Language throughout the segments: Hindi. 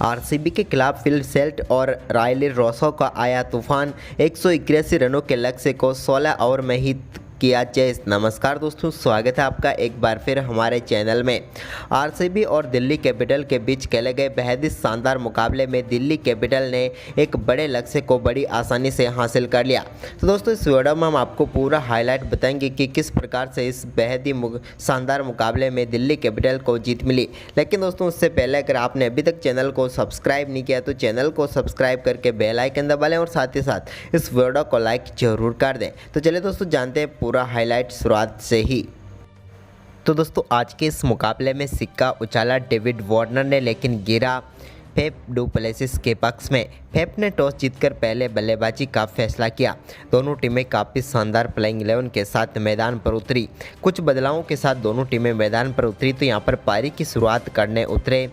आरसीबी के खिलाफ फिल सेल्ट और रायली रोसो का आया तूफान 181 रनों के लक्ष्य को 16 ओवर में ही किया चेस। नमस्कार दोस्तों, स्वागत है आपका एक बार फिर हमारे चैनल में। आरसीबी और दिल्ली कैपिटल के बीच खेले गए बेहद ही शानदार मुकाबले में दिल्ली कैपिटल ने एक बड़े लक्ष्य को बड़ी आसानी से हासिल कर लिया। तो दोस्तों इस वीडियो में हम आपको पूरा हाईलाइट बताएंगे कि किस प्रकार से इस बेहद ही शानदार मुकाबले में दिल्ली कैपिटल को जीत मिली। लेकिन दोस्तों उससे पहले अगर आपने अभी तक चैनल को सब्सक्राइब नहीं किया तो चैनल को सब्सक्राइब करके बेल आइकन दबा लें और साथ ही साथ इस वीडियो को लाइक जरूर कर दें। तो चलिए दोस्तों जानते हैं पूरा हाईलाइट शुरुआत से ही। तो दोस्तों आज के इस मुकाबले में सिक्का उछाला डेविड वार्नर ने, लेकिन गिरा फेफ डू प्लेसिस के पक्ष में। फेफ ने टॉस जीतकर पहले बल्लेबाजी का फैसला किया। दोनों टीमें काफ़ी शानदार प्लेइंग 11 के साथ मैदान पर उतरी। कुछ बदलावों के साथ दोनों टीमें मैदान पर उतरी तो यहाँ पर पारी की शुरुआत करने उतरे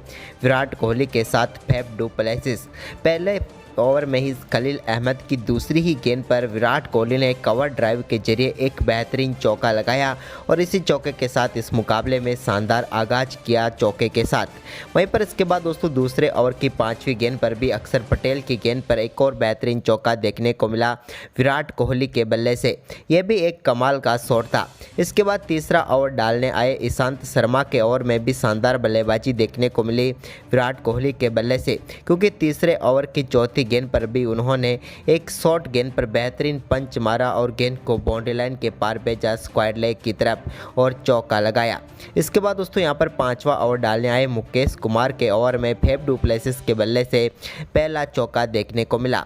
विराट कोहली के साथ फेफ डू प्लेसिस। पहले ओवर में ही खलील अहमद की दूसरी ही गेंद पर विराट कोहली ने कवर ड्राइव के जरिए एक बेहतरीन चौका लगाया और इसी चौके के साथ इस मुकाबले में शानदार आगाज किया चौके के साथ। वहीं पर इसके बाद दोस्तों दूसरे ओवर की 5वीं गेंद पर भी अक्षर पटेल की गेंद पर एक और बेहतरीन चौका देखने को मिला विराट कोहली के बल्ले से। यह भी एक कमाल का शॉट था। इसके बाद तीसरा ओवर डालने आए ईशांत शर्मा के ओवर में भी शानदार बल्लेबाजी देखने को मिली विराट कोहली के बल्ले से, क्योंकि तीसरे ओवर की चौथी गेंद पर भी उन्होंने एक शॉर्ट गेंद पर बेहतरीन पंच मारा और गेंद को बाउंड्री लाइन के पार भेजा स्क्वायर लेग की तरफ और चौका लगाया। इसके बाद दोस्तों यहां पर 5वां ओवर डालने आए मुकेश कुमार के ओवर में फेफ डू प्लेसिस के बल्ले से पहला चौका देखने को मिला।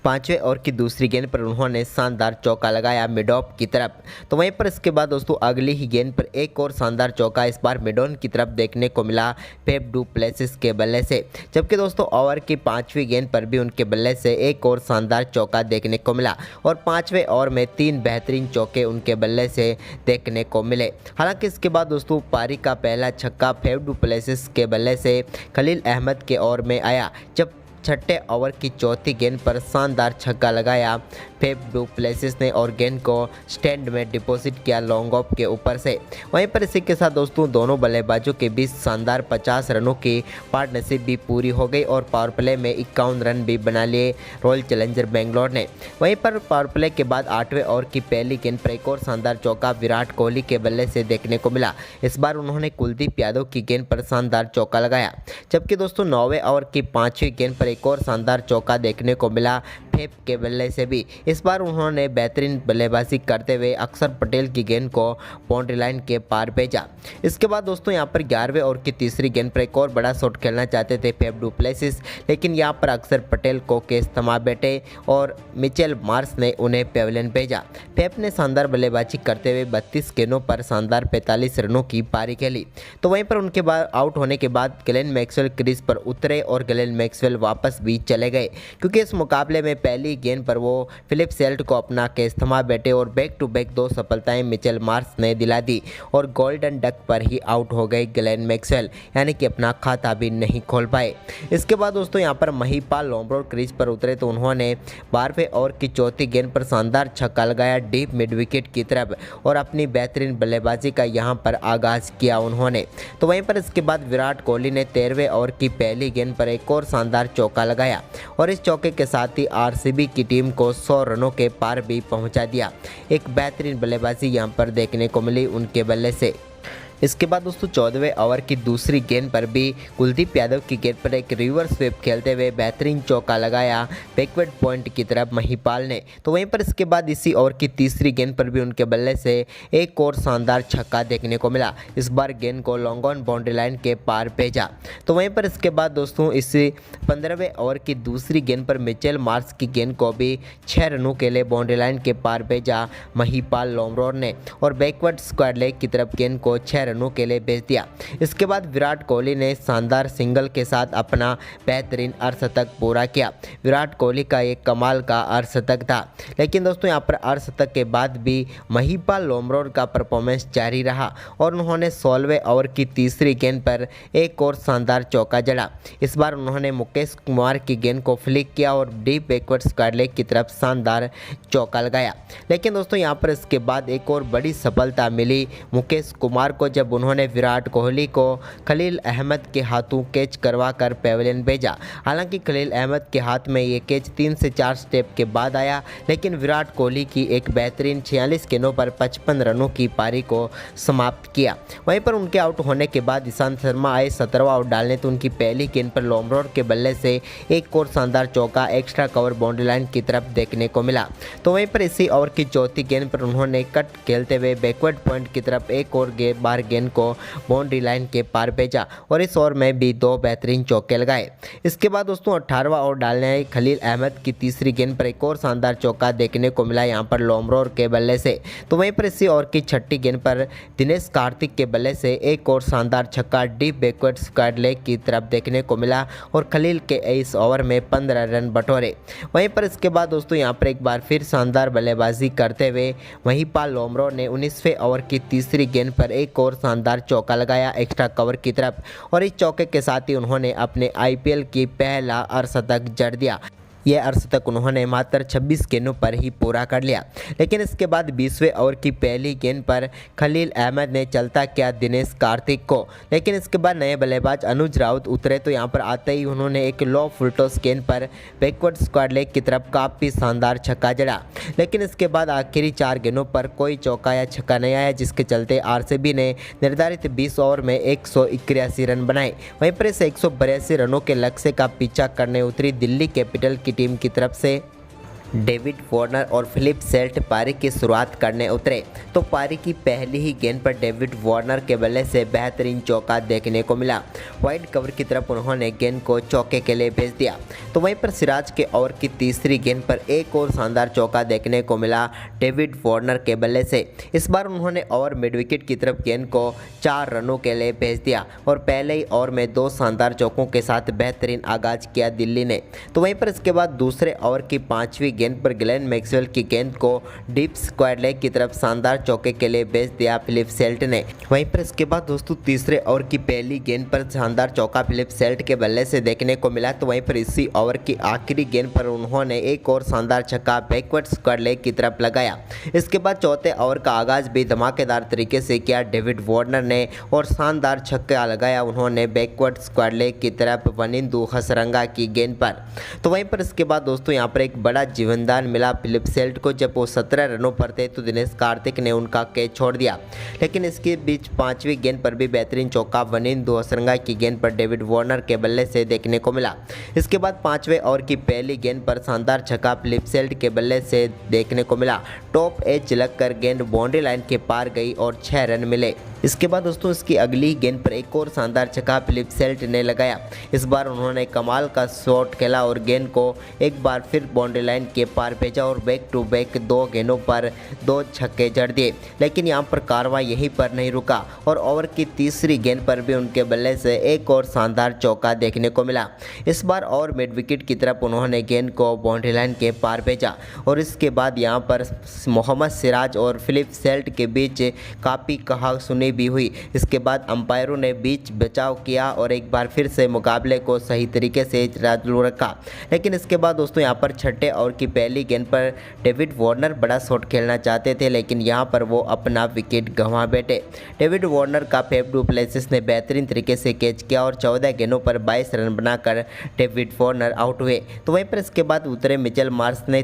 5वें ओवर की दूसरी गेंद पर उन्होंने शानदार चौका लगाया मिडॉप की तरफ। तो वहीं पर इसके बाद दोस्तों अगली ही गेंद पर एक और शानदार चौका इस बार मिडॉन की तरफ देखने को मिला फेफ डू प्लेसिस के बल्ले से। जबकि दोस्तों ओवर की 5वीं गेंद पर भी उनके बल्ले से एक और शानदार चौका देखने को मिला और 5वें ओवर में 3 बेहतरीन चौके उनके बल्ले से देखने को मिले। हालांकि इसके बाद दोस्तों पारी का पहला छक्का फेफ डू प्लेसिस के बल्ले से खलील अहमद के ओवर में आया, जब छठे ओवर की चौथी गेंद पर शानदार छक्का लगाया फेफ डू प्लेसिस ने और गेंद को स्टैंड में डिपॉजिट किया लॉन्ग ऑफ के ऊपर से। वहीं पर इसी के साथ दोस्तों दोनों बल्लेबाजों के बीच शानदार 50 रनों की पार्टनरशिप भी पूरी हो गई और पावर प्ले में 51 रन भी बना लिए रॉयल चैलेंजर बेंगलोर ने। वहीं पर पावर प्ले के बाद 8वें ओवर की पहली गेंद पर एक और शानदार चौका विराट कोहली के बल्ले से देखने को मिला। इस बार उन्होंने कुलदीप यादव की गेंद पर शानदार चौका लगाया। जबकि दोस्तों 9वें ओवर की 5वीं गेंद पर एक और शानदार चौका देखने को मिला फेफ के बल्ले से भी। इस बार उन्होंने बेहतरीन बल्लेबाजी करते हुए अक्षर पटेल की गेंद को बाउंड्री लाइन के पार भेजा। इसके बाद दोस्तों यहां पर 11वें ओवर की तीसरी गेंद पर एक और बड़ा शॉट खेलना चाहते थे फेफ डू प्लेसिस, लेकिन यहां पर अक्षर पटेल को केस थमा बैठे और मिचेल मार्श ने उन्हें पेविलियन भेजा। फेफ ने शानदार बल्लेबाजी करते हुए 32 गेंदों पर शानदार 45 रनों की पारी खेली। तो वहीं पर उनके बाद आउट होने के बाद ग्लेन मैक्सवेल क्रीज पर उतरे और ग्लेन मैक्सवेल वापस भी चले गए, क्योंकि इस मुकाबले में पहली गेंद पर वो फिलिप सेल्ट को अपना केस थमा बैठे और बैक टू बैक 2 सफलताएं मिचेल मार्श ने दिला दी और गोल्डन डक पर ही आउट हो गए ग्लेन मैक्सवेल, यानी कि अपना खाता भी नहीं खोल पाए। इसके बाद दोस्तों यहां पर महिपाल लोमरोड क्रीज पर उतरे तो उन्होंने 12वें ओवर की चौथी गेंद पर शानदार छक्का लगाया डीप मिड विकेट की तरफ और अपनी बेहतरीन बल्लेबाजी का यहां पर आगाज किया उन्होंने। तो वहीं पर इसके बाद विराट कोहली ने 13वें ओवर की पहली गेंद पर एक और शानदार चौका लगाया और इस चौके के साथ ही आरसीबी की टीम को 100 रनों के पार भी पहुंचा दिया। एक बेहतरीन बल्लेबाजी यहां पर देखने को मिली उनके बल्ले से। इसके बाद दोस्तों 14वें ओवर की दूसरी गेंद पर भी कुलदीप यादव की गेंद पर एक रिवर्स स्वीप खेलते हुए बेहतरीन चौका लगाया बैकवर्ड पॉइंट की तरफ महिपाल ने। तो वहीं पर इसके बाद इसी ओवर की तीसरी गेंद पर भी उनके बल्ले से एक और शानदार छक्का देखने को मिला। इस बार गेंद को लॉन्ग ऑन बाउंड्री लाइन के पार भेजा। तो वहीं पर इसके बाद दोस्तों इस 15वें ओवर की दूसरी गेंद पर मिचेल मार्श की गेंद को भी 6 रनों के लिए बाउंड्री लाइन के पार भेजा महिपाल लोमरोड ने और बैकवर्ड स्क्वायर लेग की तरफ गेंद को 6 रनों के लिए भेज दिया। इसके बाद विराट कोहली ने शानदार सिंगल के साथ अपना बेहतरीन अर्धशतक पूरा किया। विराट कोहली का एक कमाल का अर्धशतक था, लेकिन दोस्तों यहां पर अर्धशतक के बाद भी महिपाल लोमरोड का परफॉर्मेंस जारी रहा और उन्होंने 16वें ओवर की तीसरी गेंद पर एक और शानदार चौका जड़ा। इस बार उन्होंने मुकेश कुमार की गेंद को फ्लिक किया और डीप बैकवर्ड स्क्वायर लेग की तरफ शानदार चौका लगाया। लेकिन दोस्तों यहां पर इसके बाद एक और बड़ी सफलता मिली मुकेश कुमार को, जब जब उन्होंने विराट कोहली को खलील अहमद के हाथों कैच करवाकर पेविलियन भेजा। हालांकि खलील अहमद के हाथ में ये कैच 3 से 4 स्टेप के बाद आया, लेकिन विराट कोहली की एक बेहतरीन 46 गेंदों पर 55 रनों की पारी को समाप्त किया। वहीं पर उनके आउट होने के बाद ईशांत शर्मा आए 17वां आउट डालने, तो उनकी पहली गेंद पर लोमरोर के बल्ले से एक और शानदार चौका एक्स्ट्रा कवर बाउंड्री लाइन की तरफ देखने को मिला। तो वहीं पर इसी ओवर की चौथी गेंद पर उन्होंने कट खेलते हुए बैकवर्ड पॉइंट की तरफ एक और बार गेंद को बाउंड्री लाइन के पार भेजा और इस ओवर में भी 2 बेहतरीन चौके लगाए। इसके बाद दोस्तों 18वां ओवर डालने आए खलील अहमद की तीसरी गेंद पर एक और शानदार चौका देखने को मिला यहाँ पर लोमरोर के बल्ले से। तो वहीं पर इसी ओवर की छठी गेंद पर दिनेश कार्तिक के बल्ले से एक और शानदार छक्का डीप बैकवर्ड स्क्वायर लेग की तरफ देखने को मिला और खलील के इस ओवर में 15 रन बटोरे। वहीं पर इसके बाद दोस्तों यहाँ पर एक बार फिर शानदार बल्लेबाजी करते हुए महिपाल लोमरोर ने 19वें ओवर की तीसरी गेंद पर एक और शानदार चौका लगाया एक्स्ट्रा कवर की तरफ और इस चौके के साथ ही उन्होंने अपने आईपीएल की पहला अर्धशतक जड़ दिया। यह अर्धशतक उन्होंने मात्र 26 गेंदों पर ही पूरा कर लिया। लेकिन इसके बाद 20वें ओवर की पहली गेंद पर खलील अहमद ने चलता किया दिनेश कार्तिक को, लेकिन इसके बाद नए बल्लेबाज अनुज राउत उतरे, तो यहां पर आते ही उन्होंने एक लो फुलटॉस गेंद पर बैकवर्ड स्क्वायर लेग की तरफ काफ़ी शानदार छक्का जड़ा। लेकिन इसके बाद आखिरी 4 गेंदों पर कोई चौका या छक्का नहीं आया, जिसके चलते आरसीबी ने निर्धारित 20 ओवर में 181 रन बनाए। वहीं पर इस 182 रनों के लक्ष्य का पीछा करने उतरी दिल्ली कैपिटल की टीम की तरफ से डेविड वार्नर और फिलिप सेल्ट पारी की शुरुआत करने उतरे। तो पारी की पहली ही गेंद पर डेविड वार्नर के बल्ले से बेहतरीन चौका देखने को मिला। वाइड कवर की तरफ उन्होंने गेंद को चौके के लिए भेज दिया। तो वहीं पर सिराज के ओवर की तीसरी गेंद पर एक और शानदार चौका देखने को मिला डेविड वार्नर के बल्ले से। इस बार उन्होंने ओवर मिड विकेट की तरफ गेंद को 4 रनों के लिए भेज दिया और पहले ही ओवर में 2 शानदार चौकों के साथ बेहतरीन आगाज किया दिल्ली ने। तो वहीं पर इसके बाद दूसरे ओवर की 5वीं गेंद पर ग्लेन मैक्सवेल की गेंद को डीप स्क्वायर लेग की तरफ शानदार चौके के लिए भेज दिया फिलिप सेल्ट ने। वहीं पर इसके बाद दोस्तों तीसरे ओवर की पहली गेंद पर शानदार चौका फिलिप सेल्ट के बल्ले से देखने को मिला। तो वहीं पर इसी ओवर की आखिरी गेंद पर उन्होंने एक और शानदार छक्का बैकवर्ड स्क्वायर लेग की तरफ लगाया। इसके बाद चौथे ओवर का आगाज भी धमाकेदार तरीके से किया डेविड वार्नर ने और शानदार छक्का लगाया उन्होंने बैकवर्ड स्क्वायर लेग की तरफ वनिंदु हसरंगा की गेंद पर। तो वहीं पर इसके बाद दोस्तों यहाँ पर एक बड़ा जीवनदान मिला फिलिप सेल्ट को। जब वो 17 रनों पर थे तो दिनेश कार्तिक ने उनका कैच छोड़ दिया, लेकिन इसके बीच 5वीं गेंद पर भी बेहतरीन चौका वनिंदु हसरंगा की गेंद पर डेविड वार्नर के बल्ले से देखने को मिला। इसके बाद 5वें ओवर की पहली गेंद पर शानदार छक्का फिलिप सेल्ट के बल्ले से देखने को मिला। टॉप एज लगकर गेंद बाउंड्री लाइन के पार गई और 6 रन मिले। इसके बाद दोस्तों इसकी अगली गेंद पर एक और शानदार छक्का फिलिप सेल्ट ने लगाया। इस बार उन्होंने कमाल का शॉट खेला और गेंद को एक बार फिर बाउंड्री लाइन के पार भेजा और बैक टू बैक 2 गेंदों पर 2 छक्के जड़ दिए। लेकिन यहां पर कार्रवाई यहीं पर नहीं रुका और ओवर की तीसरी गेंद पर भी उनके बल्ले से एक और शानदार चौका देखने को मिला। इस बार और मिड विकेट की तरफ उन्होंने गेंद को बाउंड्री लाइन के पार भेजा और इसके बाद यहां पर मोहम्मद सिराज और फिलिप सेल्ट के बीच काफ़ी कहा सुनी भी हुई। इसके बाद अंपायरों ने बीच बचाव किया और एक बार फिर से मुकाबले को सही तरीके से चालू रखा। लेकिन इसके बाद दोस्तों यहाँ पर छठे ओवर की पहली गेंद पर डेविड वार्नर बड़ा शॉट खेलना चाहते थे, लेकिन यहाँ पर वो अपना विकेट गंवा बैठे। डेविड वार्नर का फेफ डू प्लेसिस ने बेहतरीन तरीके से कैच किया और 14 गेंदों पर 22 रन बनाकर डेविड वार्नर आउट हुए। तो वहीं पर इसके बाद उतरे मिचेल मार्श ने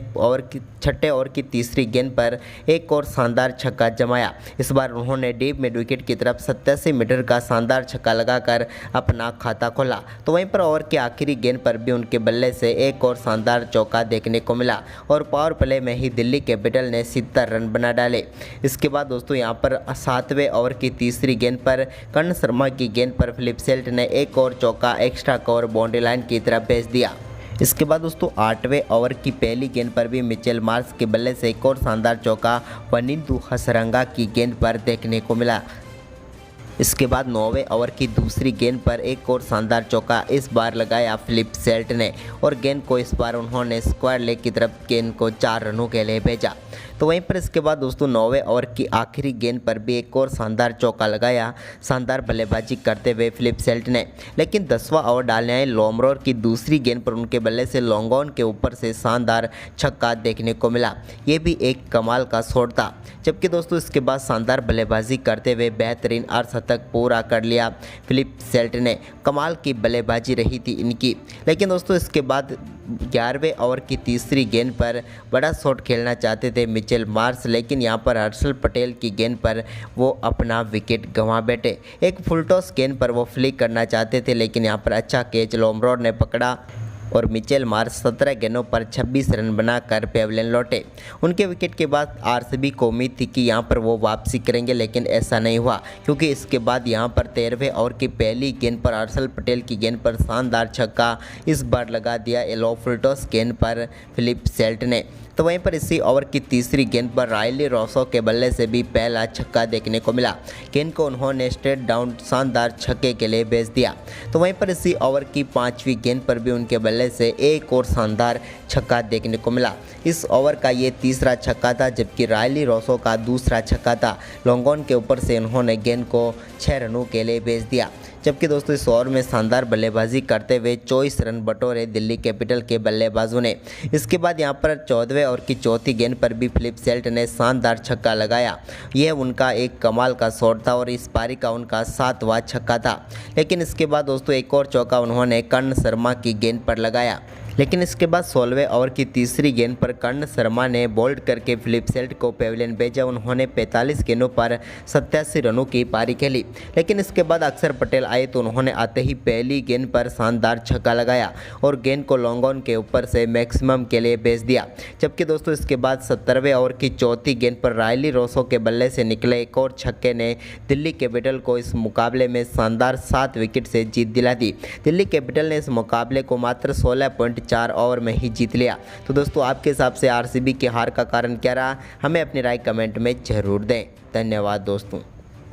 छठे ओवर की तीसरी गेंद पर एक और शानदार छक्का जमाया। इस बार उन्होंने डीप मिड विकेट की तरफ 87 मीटर का शानदार छक्का लगाकर अपना खाता खोला। तो वहीं पर ओवर की आखिरी गेंद पर भी उनके बल्ले से एक और शानदार चौका देखने को मिला और पावर प्ले में ही दिल्ली कैपिटल ने 70 रन बना डाले। इसके बाद दोस्तों यहां पर 7वें ओवर की तीसरी गेंद पर कर्ण शर्मा की गेंद पर फिलिप सेल्ट ने एक और चौका एक्स्ट्रा कवर बाउंड्री लाइन की तरफ भेज दिया। इसके बाद दोस्तों 8वें ओवर की पहली गेंद पर भी मिचेल मार्श के बल्ले से एक और शानदार चौका वनिंदु हसरंगा की गेंद पर देखने को मिला। इसके बाद 9वें ओवर की दूसरी गेंद पर एक और शानदार चौका इस बार लगाया फिलिप सेल्ट ने और गेंद को इस बार उन्होंने स्क्वायर लेग की तरफ गेंद को 4 रनों के लिए भेजा। तो वहीं पर इसके बाद दोस्तों 9वें ओवर की आखिरी गेंद पर भी एक और शानदार चौका लगाया शानदार बल्लेबाजी करते हुए फिलिप सेल्ट ने। लेकिन 10वां ओवर डालने आए लोमरोर की दूसरी गेंद पर उनके बल्ले से लॉन्ग ऑन के ऊपर से शानदार छक्का देखने को मिला। ये भी एक कमाल का शॉट था। जबकि दोस्तों इसके बाद शानदार बल्लेबाजी करते हुए बेहतरीन अर्धशतक तक पूरा कर लिया। फिलिप सेल्ट ने कमाल की बल्लेबाजी रही थी इनकी, लेकिन दोस्तों इसके बाद 11वें ओवर की तीसरी गेंद पर बड़ा शॉट खेलना चाहते थे मिचेल मार्श, लेकिन यहां पर हर्षल पटेल की गेंद पर वो अपना विकेट गंवा बैठे। एक फुल टॉस गेंद पर वो फ्लिक करना चाहते थे, लेकिन यहां पर अच्छा कैच लोमरोड ने पकड़ा और मिचेल मार्श 17 गेंदों पर 26 रन बनाकर पेविलियन लौटे। उनके विकेट के बाद आरसीबी को उम्मीद थी कि यहां पर वो वापसी करेंगे, लेकिन ऐसा नहीं हुआ, क्योंकि इसके बाद यहां पर 13वें ओवर की पहली गेंद पर हर्षल पटेल की गेंद पर शानदार छक्का इस बार लगा दिया लो फुल टॉस गेंद पर फिलिप सेल्ट ने। तो वहीं पर इसी ओवर की तीसरी गेंद पर रायली रोसो के बल्ले से भी पहला छक्का देखने को मिला। गेंद को उन्होंने स्ट्रेट डाउन शानदार छक्के के लिए भेज दिया। तो वहीं पर इसी ओवर की 5वीं गेंद पर भी उनके बल्ले से एक और शानदार छक्का देखने को मिला। इस ओवर का ये तीसरा छक्का था, जबकि रायली रोसो का दूसरा छक्का था। लॉन्गॉन के ऊपर से उन्होंने गेंद को 6 रनों के लिए भेज दिया। जबकि दोस्तों इस ओवर में शानदार बल्लेबाजी करते हुए 24 रन बटोरे दिल्ली कैपिटल के बल्लेबाजों ने। इसके बाद यहां पर 14वें ओवर की चौथी गेंद पर भी फिलिप सेल्ट ने शानदार छक्का लगाया। यह उनका एक कमाल का शॉट था और इस पारी का उनका 7वां छक्का था। लेकिन इसके बाद दोस्तों एक और चौका उन्होंने कर्ण शर्मा की गेंद पर लगाया। लेकिन इसके बाद 16वें ओवर की तीसरी गेंद पर कर्ण शर्मा ने बोल्ड करके फिलिप सेल्ट को पेविलियन भेजा। उन्होंने 45 गेंदों पर 87 रनों की पारी खेली। लेकिन इसके बाद अक्षर पटेल आए तो उन्होंने आते ही पहली गेंद पर शानदार छक्का लगाया और गेंद को लॉन्गॉन के ऊपर से मैक्सिमम के लिए भेज दिया। जबकि दोस्तों इसके बाद 17वें ओवर की चौथी गेंद पर रायली रोसो के बल्ले से निकले एक और छक्के ने दिल्ली कैपिटल को इस मुकाबले में शानदार 7 विकेट से जीत दिला दी। दिल्ली कैपिटल ने इस मुकाबले को मात्र 16.4 ओवर में ही जीत लिया। तो दोस्तों आपके हिसाब से आरसीबी की हार का कारण क्या रहा, हमें अपनी राय कमेंट में जरूर दें। धन्यवाद दोस्तों।